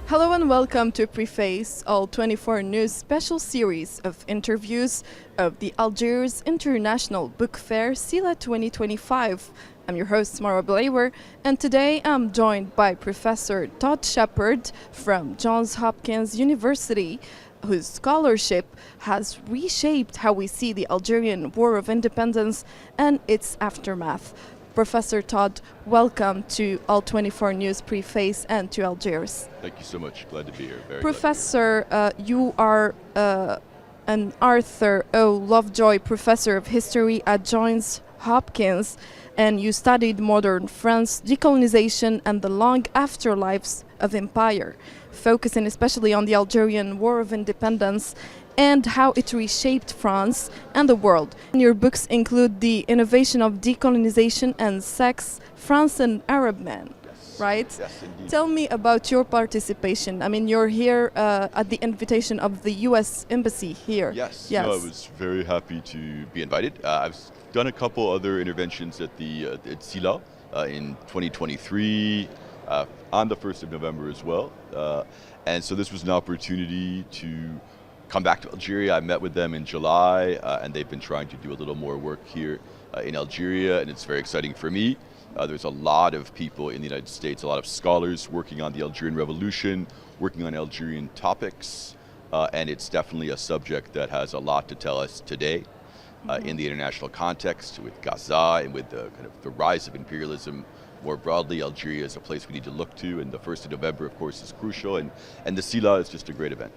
Hello and welcome to Preface, All 24 News special series of interviews of the Algiers International Book Fair SILA 2025. I'm your host, Mara Blawer, and today I'm joined by Professor Todd Shepard from Johns Hopkins University, whose scholarship has reshaped how we see the Algerian War of Independence and its aftermath. Professor Todd, welcome to All 24 News Preface and to Algiers. Thank you so much. Glad to be here. Professor, you are an Arthur O. Lovejoy Professor of History at Johns Hopkins, and you studied modern France, decolonization, and the long afterlives of empire, focusing especially on the Algerian War of Independence and how it reshaped France and the world. Your books include The Innovation of Decolonization and Sex, France and Arab Men, right? Yes, indeed. Tell me about your participation. I mean, you're here at the invitation of the U.S. Embassy here. Yes. No, I was very happy to be invited. I've done a couple other interventions at the at SILA in 2023, on the 1st of November as well. And so this was an opportunity to come back to Algeria. I met with them in July, and they've been trying to do a little more work here in Algeria, and it's very exciting for me. There's a lot of people in the United States, a lot of scholars working on the Algerian Revolution, working on Algerian topics, and it's definitely a subject that has a lot to tell us today in the international context with Gaza and with the kind of the rise of imperialism. More broadly, Algeria is a place we need to look to, and the 1st of November, of course, is crucial, and the SILA is just a great event.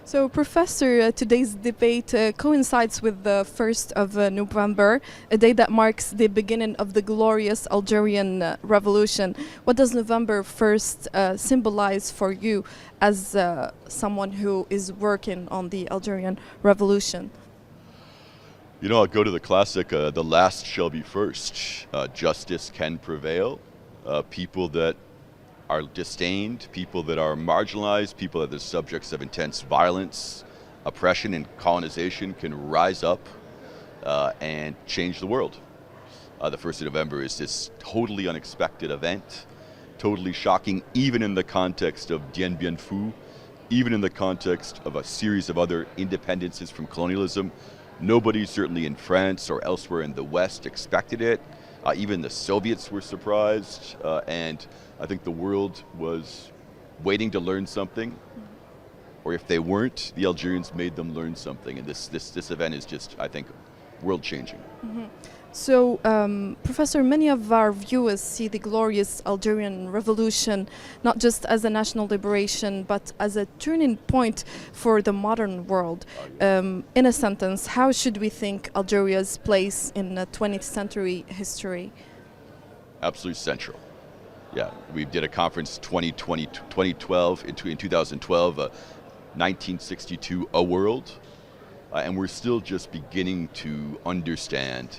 So, Professor, today's debate coincides with the 1st of November, a day that marks the beginning of the glorious Algerian Revolution. What does November 1st symbolize for you as someone who is working on the Algerian Revolution? You know, I'll go to the classic, the last shall be first. Justice can prevail. People that are disdained, people that are marginalized, people that are the subjects of intense violence, oppression, and colonization can rise up and change the world. The 1st of November is this totally unexpected event, totally shocking, even in the context of Dien Bien Phu, even in the context of a series of other independences from colonialism. Nobody, certainly in France or elsewhere in the West, expected it. Even the Soviets were surprised, and I think the world was waiting to learn something, or if they weren't, the Algerians made them learn something, and this event is just, I think, world-changing. Mm-hmm. So, Professor, many of our viewers see the glorious Algerian Revolution not just as a national liberation, but as a turning point for the modern world. In a sentence, how should we think Algeria's place in 20th century history? Absolutely central. Yeah, we did a conference 2012, in 2012, 1962, A World, and we're still just beginning to understand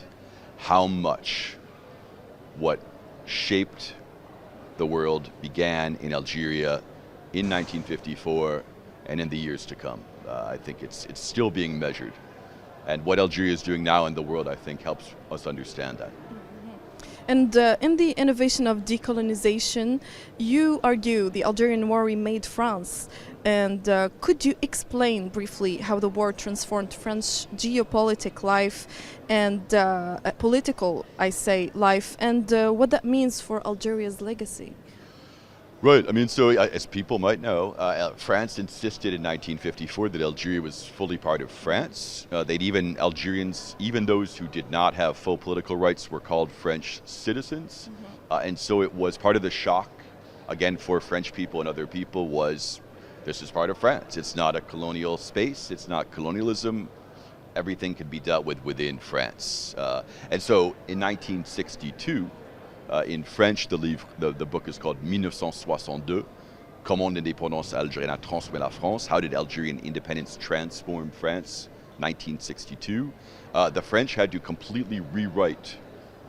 how much what shaped the world began in Algeria in 1954 and in the years to come. I think it's still being measured. And what Algeria is doing now in the world, I think, helps us understand that. And in the innovation of decolonization, you argue the Algerian war remade France. And could you explain briefly how the war transformed French geopolitical life and political, I say, life, and what that means for Algeria's legacy? Right. I mean, so as people might know, France insisted in 1954 that Algeria was fully part of France. Algerians, even those who did not have full political rights, were called French citizens. Mm-hmm. And so it was part of the shock, again, for French people and other people was, this is part of France. It's not a colonial space. It's not colonialism. Everything can be dealt with within France. And so in 1962, in French, the book is called 1962, Comment l'indépendance algérienne a transformé la France, How did Algerian independence transform France, 1962. The French had to completely rewrite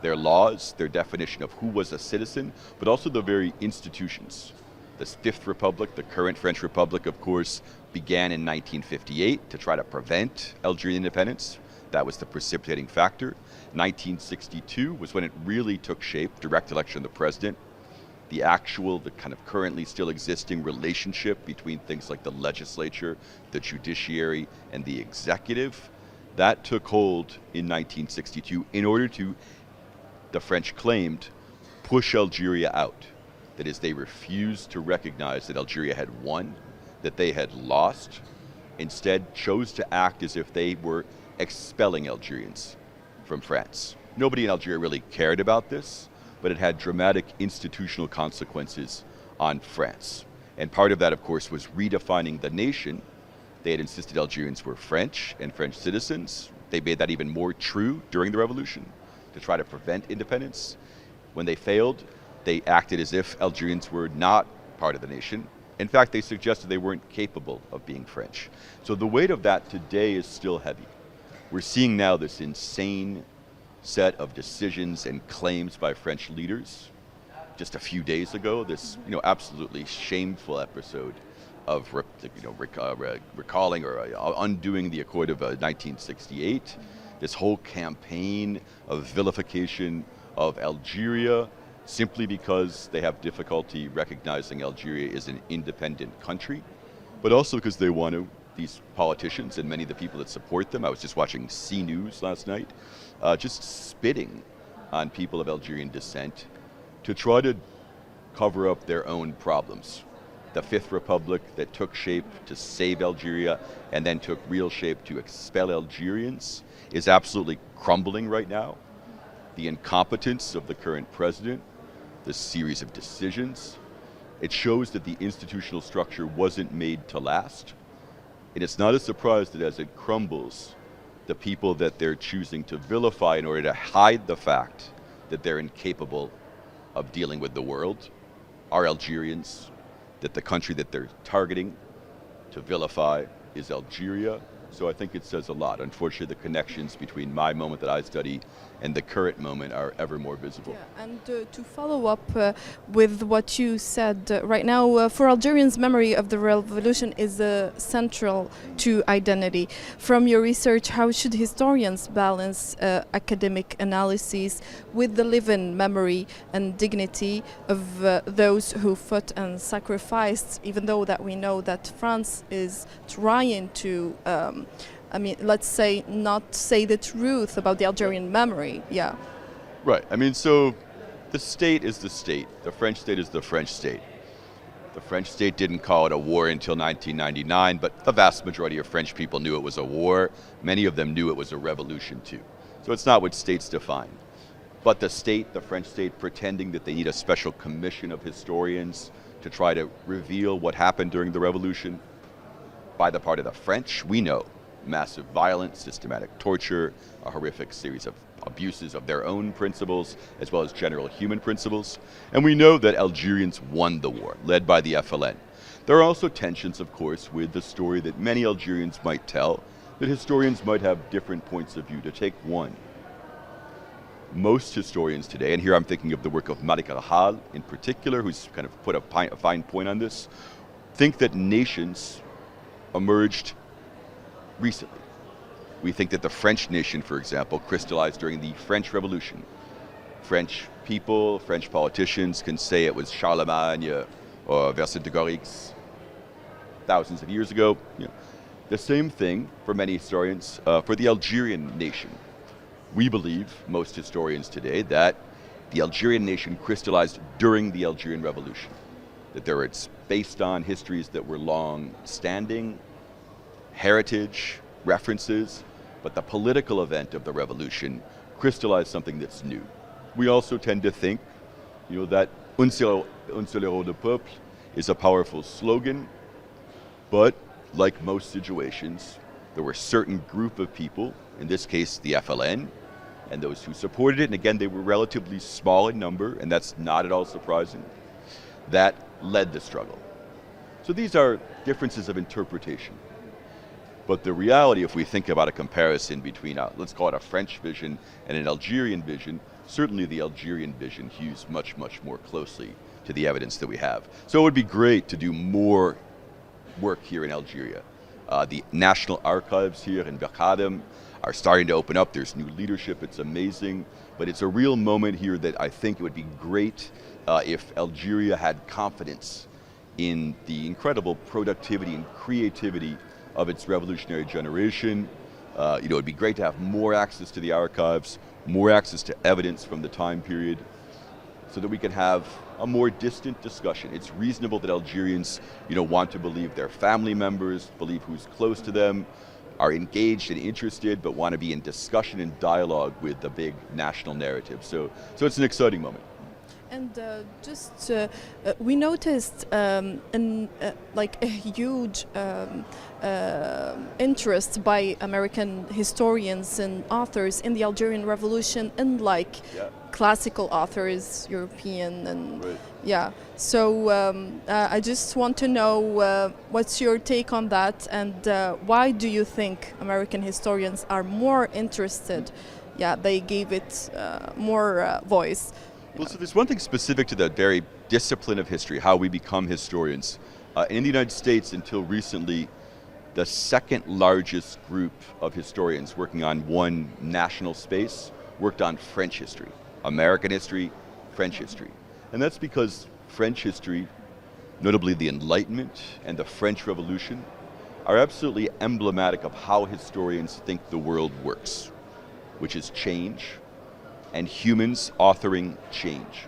their laws, their definition of who was a citizen, but also the very institutions. The Fifth Republic, the current French Republic, of course, began in 1958 to try to prevent Algerian independence. That was the precipitating factor. 1962 was when it really took shape, direct election of the president, the actual, the kind of currently still existing relationship between things like the legislature, the judiciary, and the executive, that took hold in 1962 in order to, the French claimed, push Algeria out. That is, they refused to recognize that Algeria had won, that they had lost, instead chose to act as if they were expelling Algerians from France. Nobody in Algeria really cared about this, but it had dramatic institutional consequences on France. And part of that, of course, was redefining the nation. They had insisted Algerians were French and French citizens. They made that even more true during the revolution to try to prevent independence. When they failed, they acted as if Algerians were not part of the nation. In fact, they suggested they weren't capable of being French. So the weight of that today is still heavy. We're seeing now this insane set of decisions and claims by French leaders. Just a few days ago, this absolutely shameful episode of recalling or undoing the Accord of 1968. This whole campaign of vilification of Algeria simply because they have difficulty recognizing Algeria as an independent country, but also because they want to, these politicians and many of the people that support them, I was just watching C News last night, just spitting on people of Algerian descent to try to cover up their own problems. The Fifth Republic that took shape to save Algeria and then took real shape to expel Algerians is absolutely crumbling right now. The incompetence of the current president, this series of decisions, it shows that the institutional structure wasn't made to last. And it's not a surprise that as it crumbles, the people that they're choosing to vilify in order to hide the fact that they're incapable of dealing with the world are Algerians, that the country that they're targeting to vilify is Algeria. So I think it says a lot. Unfortunately, the connections between my moment that I study and the current moment are ever more visible. Yeah, and to follow up with what you said right now, for Algerians, memory of the revolution is central to identity. From your research, how should historians balance academic analyses with the living memory and dignity of those who fought and sacrificed, even though that we know that France is trying to let's say, not say the truth about the Algerian memory, yeah. Right, so the state is the state. The French state is the French state. The French state didn't call it a war until 1999, but the vast majority of French people knew it was a war. Many of them knew it was a revolution too. So it's not what states define. But the state, the French state, pretending that they need a special commission of historians to try to reveal what happened during the revolution, by the part of the French, we know massive violence, systematic torture, a horrific series of abuses of their own principles, as well as general human principles. And we know that Algerians won the war, led by the FLN. There are also tensions, of course, with the story that many Algerians might tell, that historians might have different points of view. To take one, most historians today, and here I'm thinking of the work of Malik Al-Hal in particular, who's kind of put a fine point on this, think that nations emerged recently. We think that the French nation, for example, crystallized during the French Revolution. French people, French politicians can say it was Charlemagne or Vercingetorix thousands of years ago. The same thing for many historians for the Algerian nation. We believe, most historians today, that the Algerian nation crystallized during the Algerian Revolution, that it's based on histories that were long-standing, heritage, references, but the political event of the revolution crystallized something that's new. We also tend to think, that un seul héros de peuple is a powerful slogan, but like most situations, there were a certain group of people, in this case the FLN, and those who supported it, and again they were relatively small in number, and that's not at all surprising, that led the struggle. So these are differences of interpretation. But the reality, if we think about a comparison between, let's call it a French vision and an Algerian vision, certainly the Algerian vision hews much, much more closely to the evidence that we have. So it would be great to do more work here in Algeria. The National Archives here in Bkhadem are starting to open up. There's new leadership, it's amazing. But it's a real moment here that I think it would be great if Algeria had confidence in the incredible productivity and creativity of its revolutionary generation. It would be great to have more access to the archives, more access to evidence from the time period, so that we can have a more distant discussion. It's reasonable that Algerians, want to believe their family members, believe who's close to them, are engaged and interested, but want to be in discussion and dialogue with the big national narrative. So it's an exciting moment. And we noticed like a huge interest by American historians and authors in the Algerian Revolution, unlike classical authors, European and right. So I just want to know what's your take on that, and why do you think American historians are more interested? They gave it more voice. Well, so there's one thing specific to the very discipline of history, how we become historians. In the United States, until recently, the second largest group of historians working on one national space worked on French history. American history, French history. And that's because French history, notably the Enlightenment and the French Revolution, are absolutely emblematic of how historians think the world works, which is change, and humans authoring change.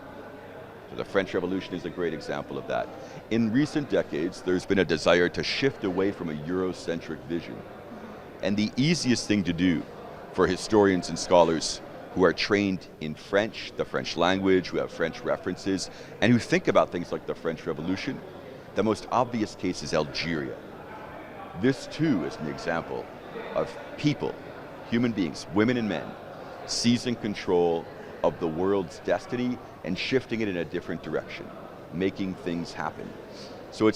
So the French Revolution is a great example of that. In recent decades, there's been a desire to shift away from a Eurocentric vision. And the easiest thing to do for historians and scholars who are trained in French, the French language, who have French references, and who think about things like the French Revolution, the most obvious case is Algeria. This too is an example of people, human beings, women and men, seizing control of the world's destiny and shifting it in a different direction, making things happen. So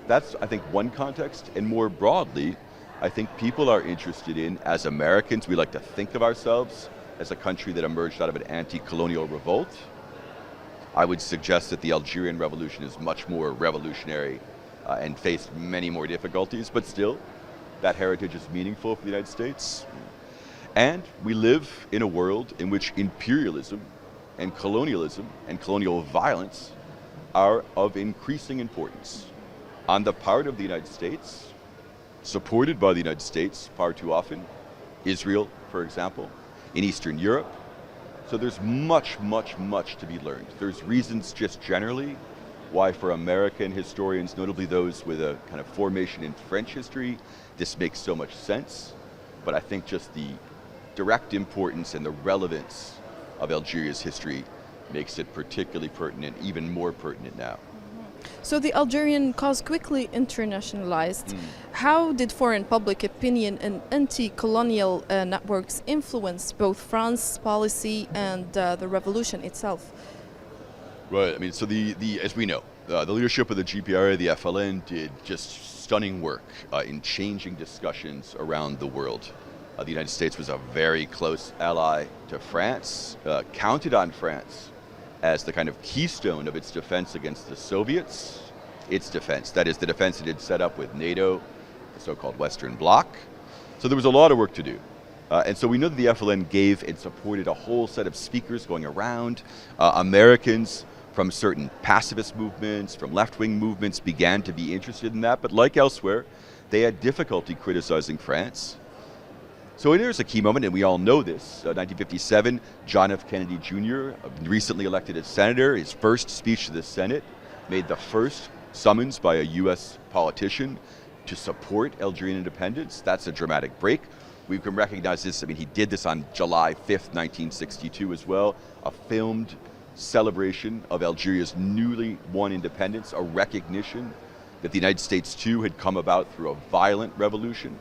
that's I think one context, and more broadly, I think people are interested in, as Americans, we like to think of ourselves as a country that emerged out of an anti-colonial revolt. I would suggest that the Algerian Revolution is much more revolutionary and faced many more difficulties, but still, that heritage is meaningful for the United States. And we live in a world in which imperialism and colonial violence are of increasing importance. On the part of the United States, supported by the United States far too often, Israel, for example, in Eastern Europe. So there's much, much, much to be learned. There's reasons just generally why for American historians, notably those with a kind of formation in French history, this makes so much sense. But I think just the direct importance and the relevance of Algeria's history makes it particularly pertinent, even more pertinent now. So the Algerian cause quickly internationalized. How did foreign public opinion and anti-colonial networks influence both France's policy and the revolution itself? Right, I mean, so as we know, the leadership of the GPRA, the FLN, did just stunning work in changing discussions around the world. The United States was a very close ally to France, counted on France as the kind of keystone of its defense against the Soviets, its defense, that is the defense it had set up with NATO, the so-called Western Bloc. So there was a lot of work to do. And so we know that the FLN gave and supported a whole set of speakers going around. Americans from certain pacifist movements, from left-wing movements began to be interested in that, but like elsewhere, they had difficulty criticizing France. So there's a key moment, and we all know this. 1957, John F. Kennedy Jr., recently elected as senator, his first speech to the Senate, made the first summons by a U.S. politician to support Algerian independence. That's a dramatic break. We can recognize this, I mean, he did this on July 5th, 1962 as well, a filmed celebration of Algeria's newly won independence, a recognition that the United States too had come about through a violent revolution.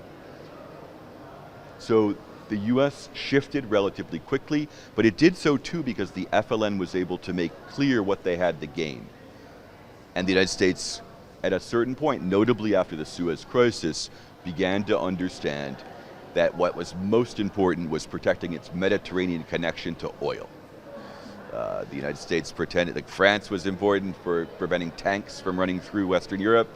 So the US shifted relatively quickly, but it did so too because the FLN was able to make clear what they had to gain. And the United States, at a certain point, notably after the Suez Crisis, began to understand that what was most important was protecting its Mediterranean connection to oil. The United States pretended that France was important for preventing tanks from running through Western Europe,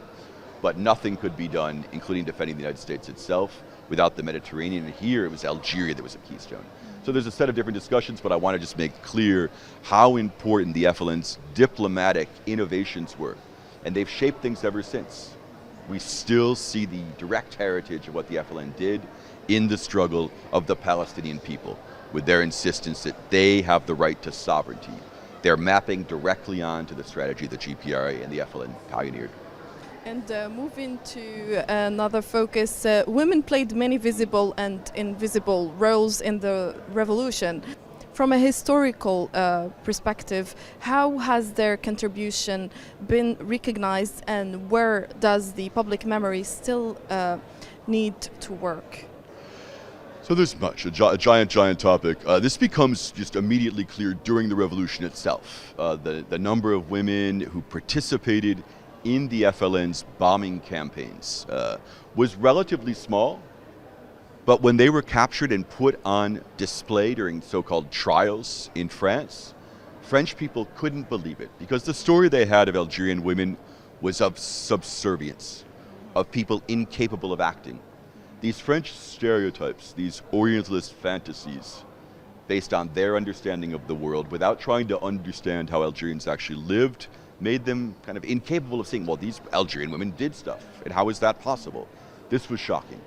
but nothing could be done, including defending the United States itself, without the Mediterranean. And here it was Algeria that was a keystone. So there's a set of different discussions, but I want to just make clear how important the FLN's diplomatic innovations were. And they've shaped things ever since. We still see the direct heritage of what the FLN did in the struggle of the Palestinian people, with their insistence that they have the right to sovereignty. They're mapping directly onto the strategy the GPRA and the FLN pioneered. And moving to another focus, women played many visible and invisible roles in the revolution. From a historical perspective, how has their contribution been recognized, and where does the public memory still need to work? So there's much, a giant topic. This becomes just immediately clear during the revolution itself. The number of women who participated in the FLN's bombing campaigns was relatively small, but when they were captured and put on display during so-called trials in France, French people couldn't believe it, because the story they had of Algerian women was of subservience, of people incapable of acting. These French stereotypes, these Orientalist fantasies, based on their understanding of the world, without trying to understand how Algerians actually lived, made them kind of incapable of seeing, well, these Algerian women did stuff, and how is that possible? This was shocking.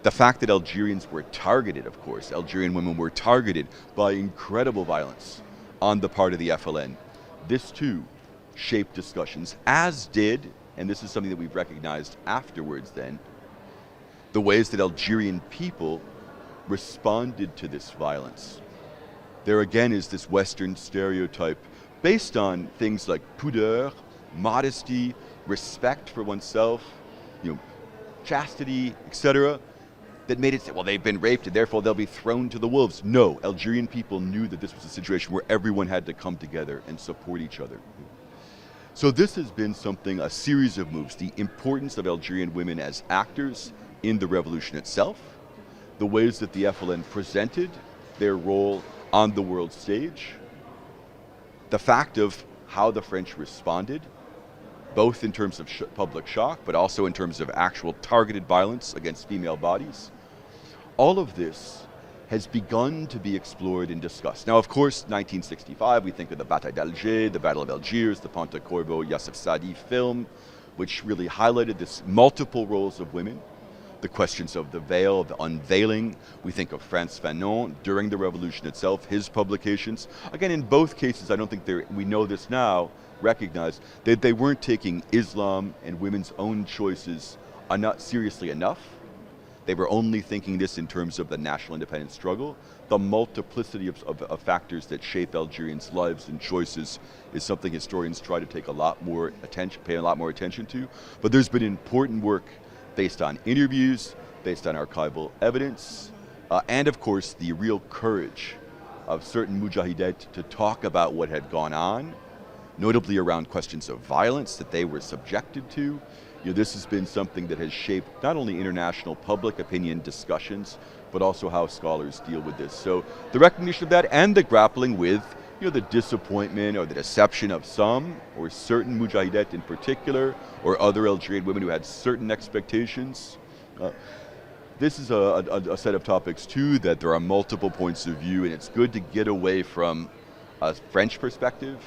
The fact that Algerians were targeted, of course, Algerian women were targeted by incredible violence on the part of the FLN. This too shaped discussions, as did, and this is something that we've recognized afterwards then, the ways that Algerian people responded to this violence. There again is this Western stereotype based on things like pudeur, modesty, respect for oneself, chastity, etc., that made it say, well, they've been raped and therefore they'll be thrown to the wolves. No, Algerian people knew that this was a situation where everyone had to come together and support each other. So this has been something, a series of moves, the importance of Algerian women as actors in the revolution itself, the ways that the FLN presented their role on the world stage, the fact of how the French responded, both in terms of public shock, but also in terms of actual targeted violence against female bodies. All of this has begun to be explored and discussed. Now, of course, 1965, we think of the Bataille d'Alger, the Battle of Algiers, the Pontecorvo, Youssef Sadi film, which really highlighted this multiple roles of women, the questions of the veil, the unveiling. We think of Frantz Fanon during the revolution itself, his publications. Again, in both cases, I don't think we know this now, recognize that they weren't taking Islam and women's own choices not seriously enough. They were only thinking this in terms of the national independence struggle. The multiplicity of factors that shape Algerians' lives and choices is something historians try to take a lot more attention, pay a lot more attention to. But there's been important work based on interviews, based on archival evidence, and of course the real courage of certain mujahidat to talk about what had gone on, notably around questions of violence that they were subjected to. This has been something that has shaped not only international public opinion discussions, but also how scholars deal with this. So the recognition of that and the grappling with the disappointment or the deception of some, or certain mujahidat in particular, or other Algerian women who had certain expectations. This is a set of topics too that there are multiple points of view, and it's good to get away from a French perspective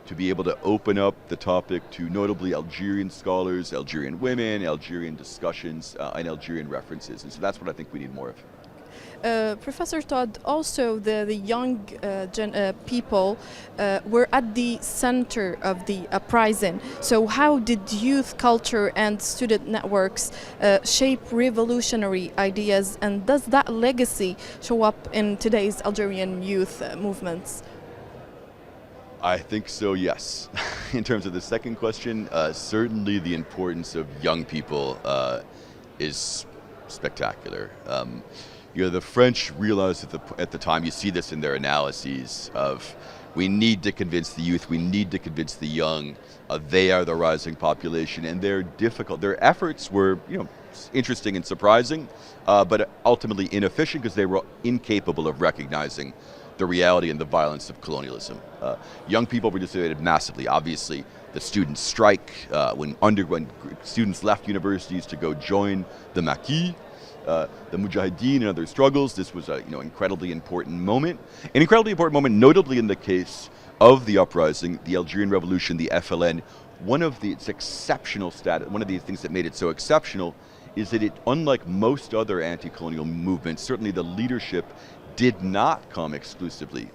to be able to open up the topic to notably Algerian scholars, Algerian women, Algerian discussions, and Algerian references. And so that's what I think we need more of. Professor Todd, also the young people were at the center of the uprising. So how did youth culture and student networks shape revolutionary ideas, and does that legacy show up in today's Algerian youth movements? I think so, yes. In terms of the second question, certainly the importance of young people is spectacular. The French realized at the time, you see this in their analyses of, we need to convince the youth, we need to convince the young, they are the rising population, and they're difficult. Their efforts were, interesting and surprising, but ultimately inefficient because they were incapable of recognizing the reality and the violence of colonialism. Young people participated massively. Obviously, the student strike, when students left universities to go join the Maquis, the Mujahideen and other struggles. This was a incredibly important moment. An incredibly important moment, notably in the case of the uprising, the Algerian Revolution, the FLN. One of the things that made it so exceptional is that it, unlike most other anti-colonial movements, certainly the leadership did not come exclusively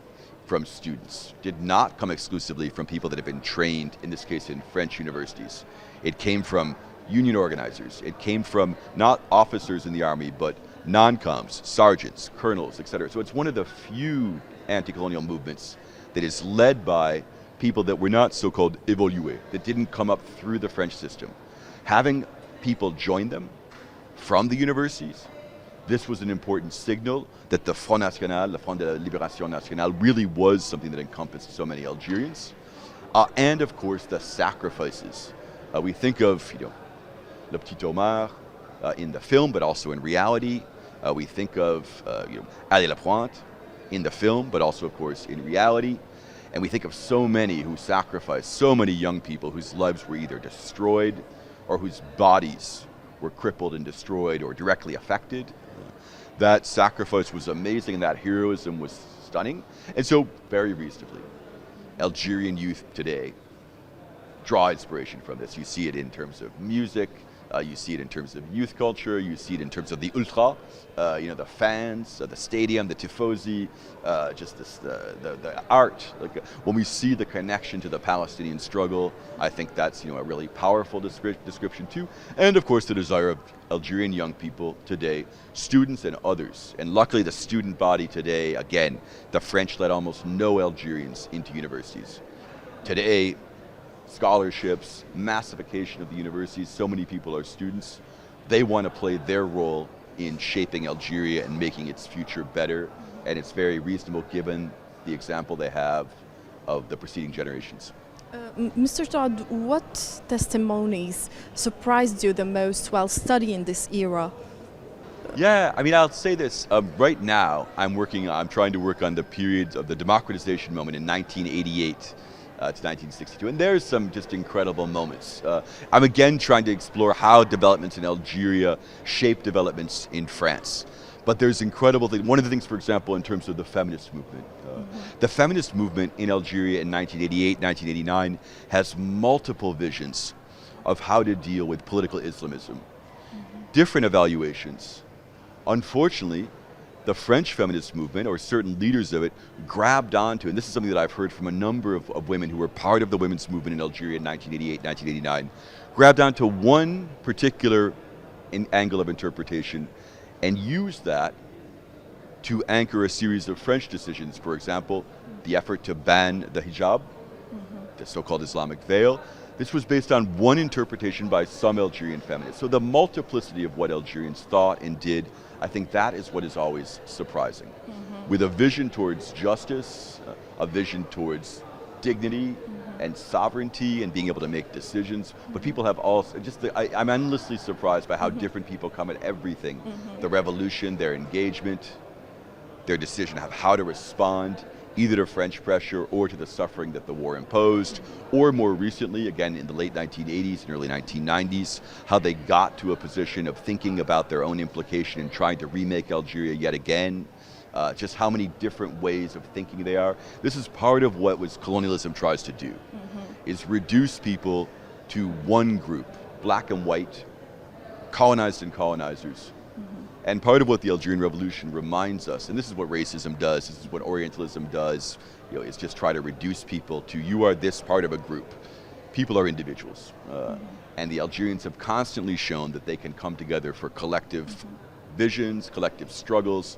from students, did not come exclusively from people that have been trained, in this case in French universities. It came from union organizers. It came from not officers in the army, but non-coms, sergeants, colonels, etc. So it's one of the few anti-colonial movements that is led by people that were not so-called évolués, that didn't come up through the French system. Having people join them from the universities, this was an important signal that the Front National, the Front de la Libération Nationale, really was something that encompassed so many Algerians. And of course, the sacrifices. We think of, Le Petit Omar in the film, but also in reality. We think of, Ali Lapointe in the film, but also, of course, in reality. And we think of so many who sacrificed, so many young people whose lives were either destroyed or whose bodies were crippled and destroyed or directly affected. That sacrifice was amazing and that heroism was stunning. And so, very reasonably, Algerian youth today draw inspiration from this. You see it in terms of music, you see it in terms of youth culture, you see it in terms of the ultra, the fans, the stadium, the tifosi, just the art. Like, when we see the connection to the Palestinian struggle, I think that's a really powerful description too. And of course the desire of Algerian young people today, students and others. And luckily the student body today, again, the French let almost no Algerians into universities. Today, scholarships, massification of the universities, so many people are students. They want to play their role in shaping Algeria and making its future better, and it's very reasonable given the example they have of the preceding generations. Mr. Todd, what testimonies surprised you the most while studying this era? Yeah, I'll say this. Right now, I'm trying to work on the periods of the democratization moment in 1988. To 1962, and there's some just incredible moments. I'm again trying to explore how developments in Algeria shape developments in France. But there's incredible things. One of the things, for example, in terms of the feminist movement. The feminist movement in Algeria in 1988, 1989 has multiple visions of how to deal with political Islamism. Different evaluations. Unfortunately, the French feminist movement, or certain leaders of it, grabbed onto, and this is something that I've heard from a number of women who were part of the women's movement in Algeria in 1988, 1989, grabbed onto one particular angle of interpretation and used that to anchor a series of French decisions. For example, the effort to ban the hijab, the so-called Islamic veil. This was based on one interpretation by some Algerian feminists. So the multiplicity of what Algerians thought and did, I think that is what is always surprising. With a vision towards justice, a vision towards dignity and sovereignty and being able to make decisions, but people have also, I'm endlessly surprised by how different people come at everything. The revolution, their engagement, their decision of how to respond, either to French pressure or to the suffering that the war imposed, or more recently, again in the late 1980s and early 1990s, how they got to a position of thinking about their own implication and trying to remake Algeria yet again, just how many different ways of thinking they are. This is part of what colonialism tries to do, is reduce people to one group, black and white, colonized and colonizers. And part of what the Algerian Revolution reminds us, and this is what racism does, this is what Orientalism does, is just try to reduce people to, you are this part of a group. People are individuals. And the Algerians have constantly shown that they can come together for collective visions, collective struggles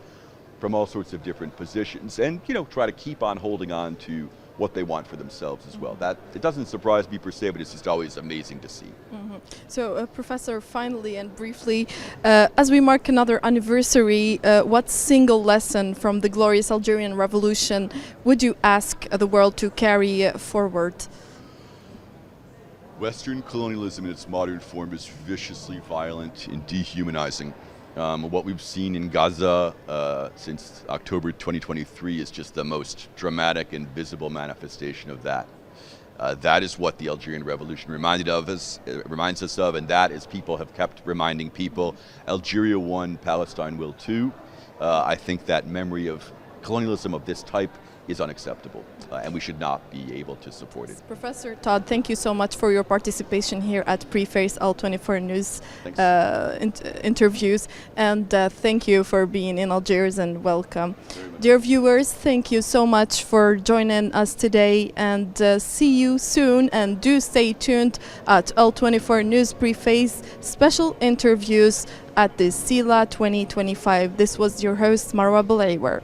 from all sorts of different positions, and try to keep on holding on to what they want for themselves as well. That it doesn't surprise me per se, but it's just always amazing to see. So, Professor, finally and briefly, as we mark another anniversary, what single lesson from the glorious Algerian Revolution would you ask the world to carry forward? Western colonialism in its modern form is viciously violent and dehumanizing. What we've seen in Gaza since October 2023 is just the most dramatic and visible manifestation of that. That is what the Algerian Revolution reminds us of, and that is people have kept reminding people. Algeria won, Palestine will too. I think that memory of colonialism of this type is unacceptable, and we should not be able to support it. Professor Todd, thank you so much for your participation here at Preface All24 News interviews, and thank you for being in Algiers, and welcome. Dear viewers, thank you so much for joining us today, and see you soon, and do stay tuned at All24 News Preface special interviews at the SILA 2025. This was your host, Marwa Belaiwer.